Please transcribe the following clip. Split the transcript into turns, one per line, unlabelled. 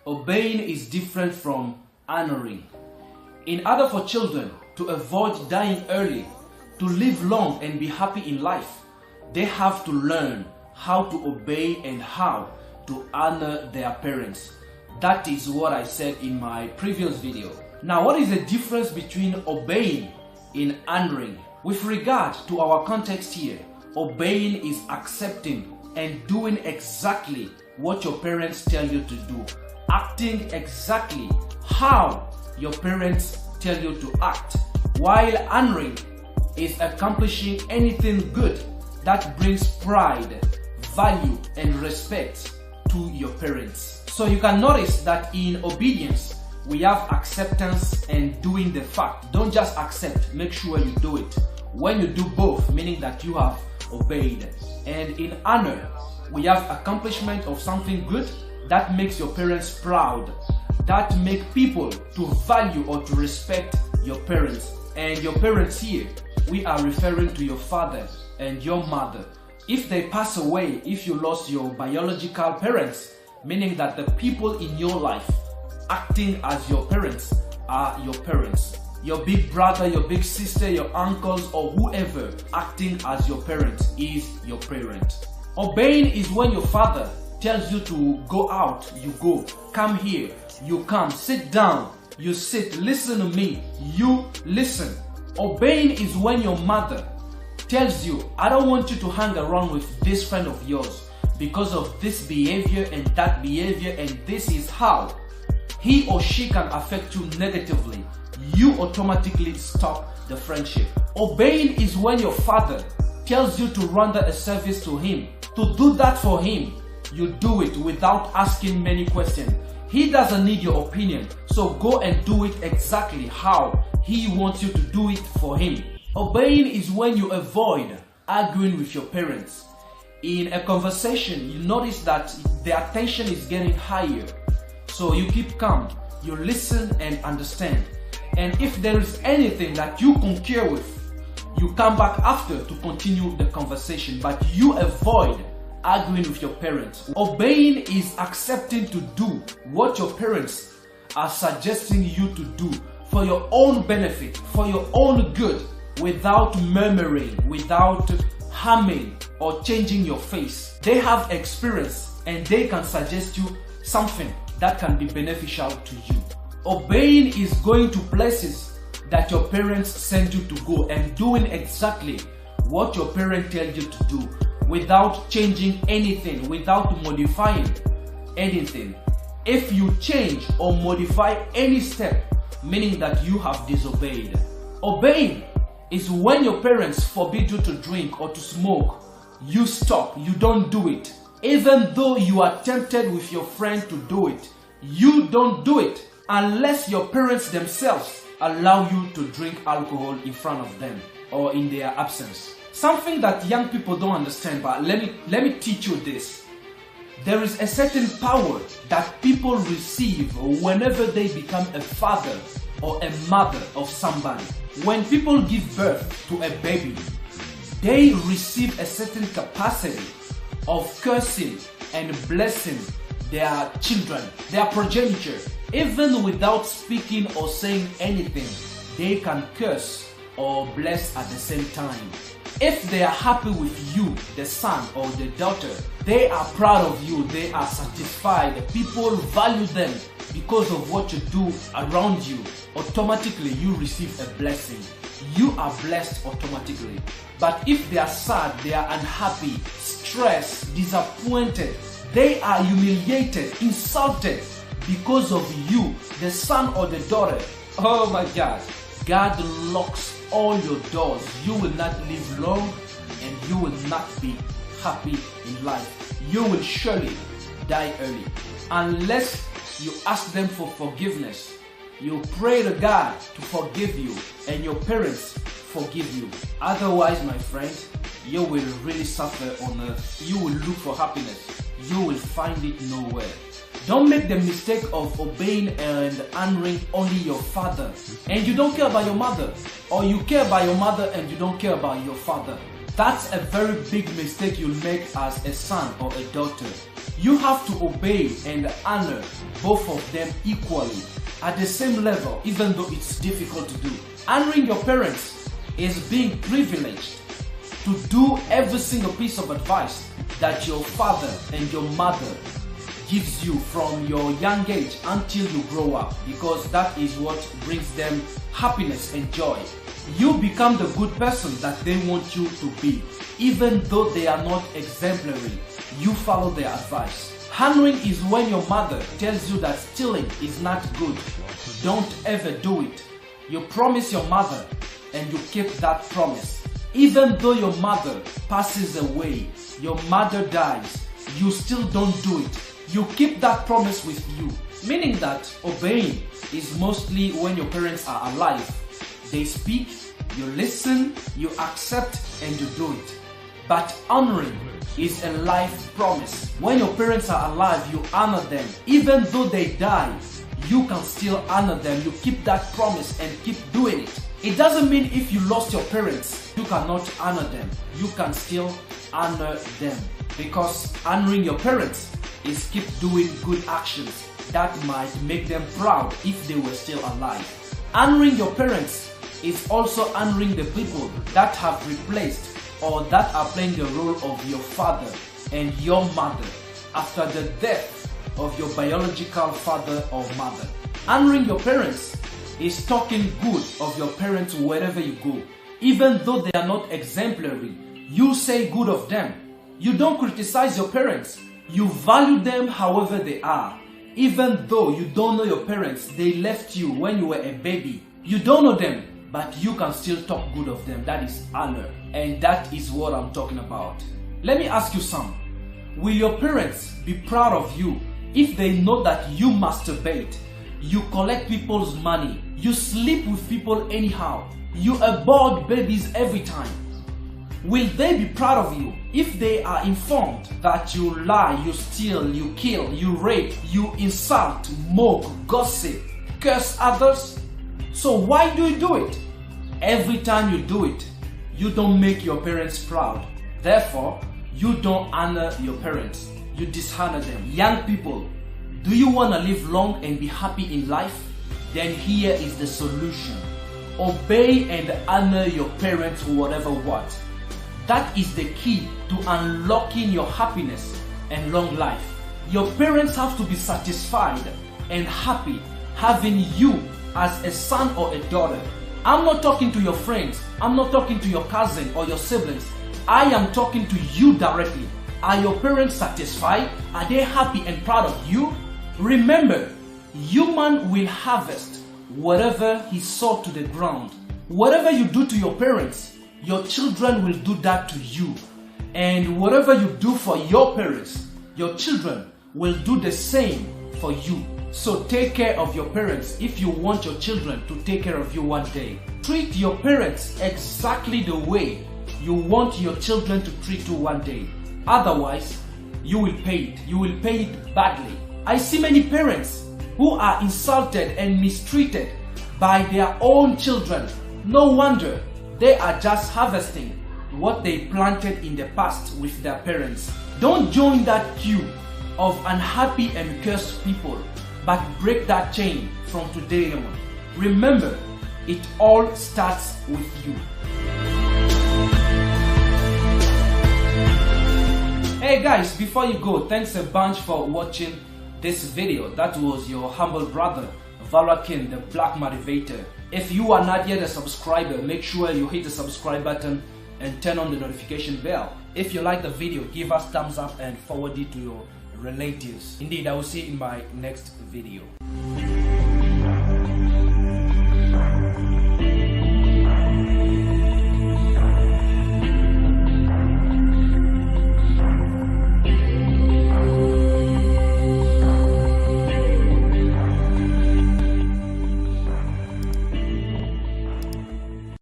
Obeying is different from honoring. In order for children to avoid dying early, to live long and be happy in life, they have to learn how to obey and how to honor their parents. That is what I said in my previous video. Now, what is the difference between obeying and honoring? With regard to our context here, obeying is accepting and doing exactly what your parents tell you to do, acting exactly how your parents tell you to act, while honoring is accomplishing anything good that brings pride, value, and respect to your parents. So you can notice that in obedience, we have acceptance and doing the fact. Don't just accept, make sure you do it. When you do both, meaning that you have obeyed. And in honor, we have accomplishment of something good that makes your parents proud, that make people to value or to respect your parents. And your parents here, we are referring to your father and your mother. If they pass away, if you lost your biological parents, meaning that the people in your life acting as your parents are your parents. Your big brother, your big sister, your uncles, or whoever acting as your parents is your parent. Obeying is when your father tells you to go out, you go. Come here, you come. Sit down, you sit. Listen to me, you listen. Obeying is when your mother tells you, I don't want you to hang around with this friend of yours because of this behavior and that behavior, and this is how he or she can affect you negatively. You automatically stop the friendship. Obeying is when your father tells you to render a service to him, to do that for him. You do it without asking many questions. He doesn't need your opinion, so go and do it exactly how he wants you to do it for him. Obeying is when you avoid arguing with your parents. In a conversation, you notice that the attention is getting higher. So you keep calm, you listen and understand. And if there is anything that you concur with, you come back after to continue the conversation, but you avoid arguing with your parents. Obeying is accepting to do what your parents are suggesting you to do for your own benefit, for your own good, without murmuring, without harming or changing your face. They have experience and they can suggest you something that can be beneficial to you. Obeying is going to places that your parents send you to go and doing exactly what your parents tell you to do without changing anything, without modifying anything. If you change or modify any step, meaning that you have disobeyed. Obeying is when your parents forbid you to drink or to smoke, you stop, you don't do it. Even though you are tempted with your friend to do it, you don't do it unless your parents themselves allow you to drink alcohol in front of them or in their absence. Something that young people don't understand, but let me teach you this. There is a certain power that people receive whenever they become a father or a mother of somebody. When people give birth to a baby, they receive a certain capacity of cursing and blessing their children, their progenitor. Even without speaking or saying anything, they can curse or bless at the same time. If they are happy with you, the son or the daughter, they are proud of you, they are satisfied, people value them because of what you do around you, automatically you receive a blessing. You are blessed automatically. But if they are sad, they are unhappy, stressed, disappointed, they are humiliated, insulted because of you, the son or the daughter, oh my God, God locks all your doors. You will not live long and you will not be happy in life. You will surely die early unless you ask them for forgiveness. You pray to God to forgive you and your parents forgive you. Otherwise, my friend, you will really suffer on earth. You will look for happiness. You will find it nowhere. Don't make the mistake of obeying and honoring only your father and you don't care about your mother, or you care about your mother and you don't care about your father. That's a very big mistake you'll make as a son or a daughter. You have to obey and honor both of them equally, at the same level, even though it's difficult to do. Honoring your parents is being privileged to do every single piece of advice that your father and your mother gives you from your young age until you grow up, because that is what brings them happiness and joy. You become the good person that they want you to be, even though they are not exemplary. You follow their advice. Honoring is when your mother tells you that stealing is not good. Don't ever do it. You promise your mother and you keep that promise. Even though your mother passes away, your mother dies, you still don't do it. You keep that promise with you. Meaning that obeying is mostly when your parents are alive. They speak, you listen, you accept, and you do it. But honoring is a life promise. When your parents are alive, you honor them. Even though they die, you can still honor them. You keep that promise and keep doing it. It doesn't mean if you lost your parents, you cannot honor them. You can still honor them, because honoring your parents is keep doing good actions that might make them proud if they were still alive. Honoring your parents is also honoring the people that have replaced or that are playing the role of your father and your mother after the death of your biological father or mother. Honoring your parents is talking good of your parents wherever you go. Even though they are not exemplary, you say good of them. You don't criticize your parents. You value them however they are. Even though you don't know your parents, they left you when you were a baby. You don't know them, but you can still talk good of them. That is honor, and that is what I'm talking about. Let me ask you some. Will your parents be proud of you if they know that you masturbate, you collect people's money, you sleep with people anyhow, you abort babies every time? Will they be proud of you if they are informed that you lie, you steal, you kill, you rape, you insult, mock, gossip, curse others? So why do you do it? Every time you do it, you don't make your parents proud. Therefore, you don't honor your parents. You dishonor them. Young people, do you want to live long and be happy in life? Then here is the solution. Obey and honor your parents whatever what. That is the key to unlocking your happiness and long life. Your parents have to be satisfied and happy having you as a son or a daughter. I'm not talking to your friends. I'm not talking to your cousin or your siblings. I am talking to you directly. Are your parents satisfied? Are they happy and proud of you? Remember, human will harvest whatever he sow to the ground. Whatever you do to your parents, your children will do that to you. And whatever you do for your parents, your children will do the same for you. So take care of your parents if you want your children to take care of you one day. Treat your parents exactly the way you want your children to treat you one day. Otherwise, you will pay it. You will pay it badly. I see many parents who are insulted and mistreated by their own children. No wonder they are just harvesting what they planted in the past with their parents. Don't join that queue of unhappy and cursed people, but break that chain from today on. Remember, it all starts with you. Hey guys, before you go, thanks a bunch for watching this video. That was your humble brother, Valakin, the Black Motivator. If you are not yet a subscriber, make sure you hit the subscribe button and turn on the notification bell. If you like the video, give us thumbs up and forward it to your relatives. Indeed, I will see you in my next video.